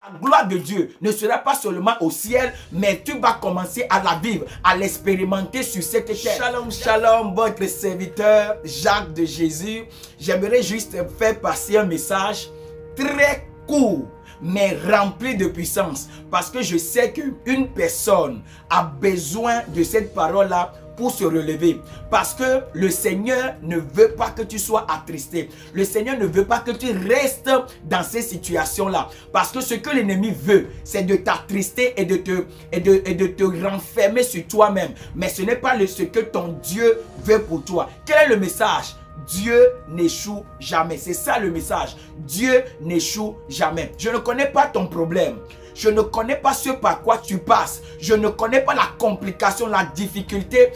La gloire de Dieu ne sera pas seulement au ciel, mais tu vas commencer à la vivre, à l'expérimenter sur cette terre. Shalom, shalom, votre serviteur Jacques de Jésus. J'aimerais juste faire passer un message très court, mais rempli de puissance. Parce que je sais qu'une personne a besoin de cette parole-là pour se relever. Parce que le Seigneur ne veut pas que tu sois attristé. Le Seigneur ne veut pas que tu restes dans ces situations-là. Parce que ce que l'ennemi veut, c'est de t'attrister et de te renfermer sur toi-même. Mais ce n'est pas ce que ton Dieu veut pour toi. Quel est le message? Dieu n'échoue jamais. C'est ça le message. Dieu n'échoue jamais. Je ne connais pas ton problème. Je ne connais pas ce par quoi tu passes. Je ne connais pas la complication, la difficulté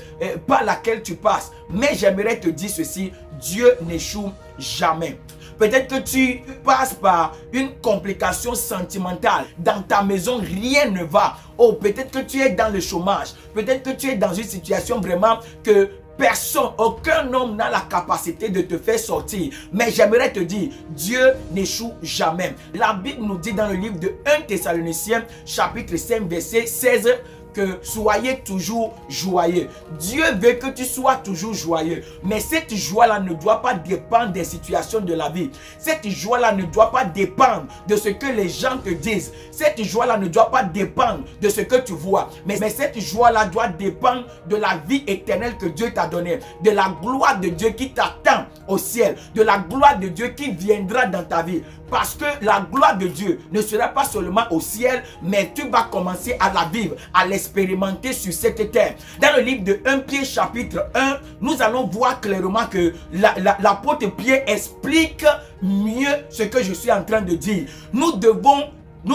par laquelle tu passes. Mais j'aimerais te dire ceci. Dieu n'échoue jamais. Peut-être que tu passes par une complication sentimentale. Dans ta maison, rien ne va. Oh, peut-être que tu es dans le chômage. Peut-être que tu es dans une situation vraiment que personne, aucun homme n'a la capacité de te faire sortir. Mais j'aimerais te dire, Dieu n'échoue jamais. La Bible nous dit dans le livre de 1 Thessaloniciens, chapitre 5, verset 16, que soyez toujours joyeux. Dieu veut que tu sois toujours joyeux. Mais cette joie-là ne doit pas dépendre des situations de la vie. Cette joie-là ne doit pas dépendre de ce que les gens te disent. Cette joie-là ne doit pas dépendre de ce que tu vois. Mais cette joie-là doit dépendre de la vie éternelle que Dieu t'a donnée. De la gloire de Dieu qui t'attend au ciel. De la gloire de Dieu qui viendra dans ta vie. Parce que la gloire de Dieu ne sera pas seulement au ciel, mais tu vas commencer à la vivre, à l'expérimenter sur cette terre. Dans le livre de 1 Pierre chapitre 1, nous allons voir clairement que l'apôtre Pierre explique mieux ce que je suis en train de dire. Nous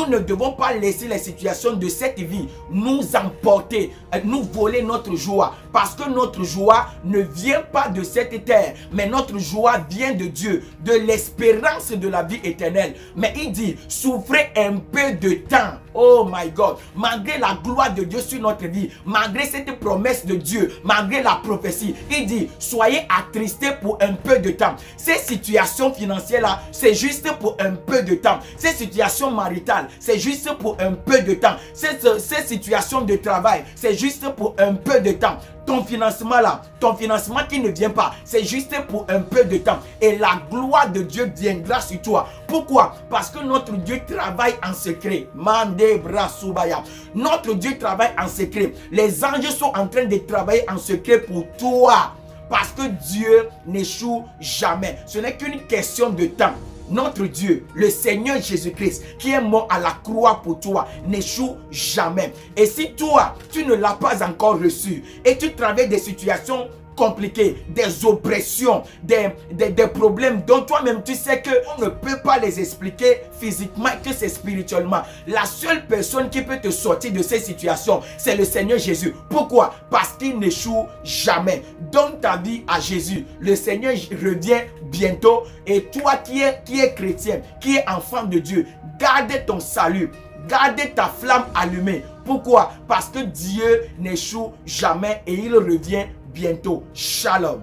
ne devons pas laisser les situations de cette vie nous emporter, nous voler notre joie. Parce que notre joie ne vient pas de cette terre, mais notre joie vient de Dieu, de l'espérance de la vie éternelle. Mais il dit, souffrez un peu de temps. Oh my God, malgré la gloire de Dieu sur notre vie, malgré cette promesse de Dieu, malgré la prophétie, il dit, soyez attristés pour un peu de temps. Ces situations financières-là, c'est juste pour un peu de temps. Ces situations maritales, c'est juste pour un peu de temps. Ces situations de travail, c'est juste pour un peu de temps. Ton financement là, ton financement qui ne vient pas, c'est juste pour un peu de temps. Et la gloire de Dieu viendra sur toi. Pourquoi? Parce que notre Dieu travaille en secret. Mande brasubaya. Notre Dieu travaille en secret. Les anges sont en train de travailler en secret pour toi. Parce que Dieu n'échoue jamais. Ce n'est qu'une question de temps. Notre Dieu, le Seigneur Jésus-Christ, qui est mort à la croix pour toi, n'échoue jamais. Et si toi, tu ne l'as pas encore reçu et tu traverses des situations compliquées, des oppressions, des problèmes dont toi-même tu sais qu'on ne peut pas les expliquer physiquement, que c'est spirituellement. La seule personne qui peut te sortir de ces situations, c'est le Seigneur Jésus. Pourquoi? Parce qu'il n'échoue jamais. Donne ta vie à Jésus. Le Seigneur revient bientôt et toi qui es chrétien, qui es enfant de Dieu, garde ton salut. Garde ta flamme allumée. Pourquoi? Parce que Dieu n'échoue jamais et il revient bientôt. Shalom.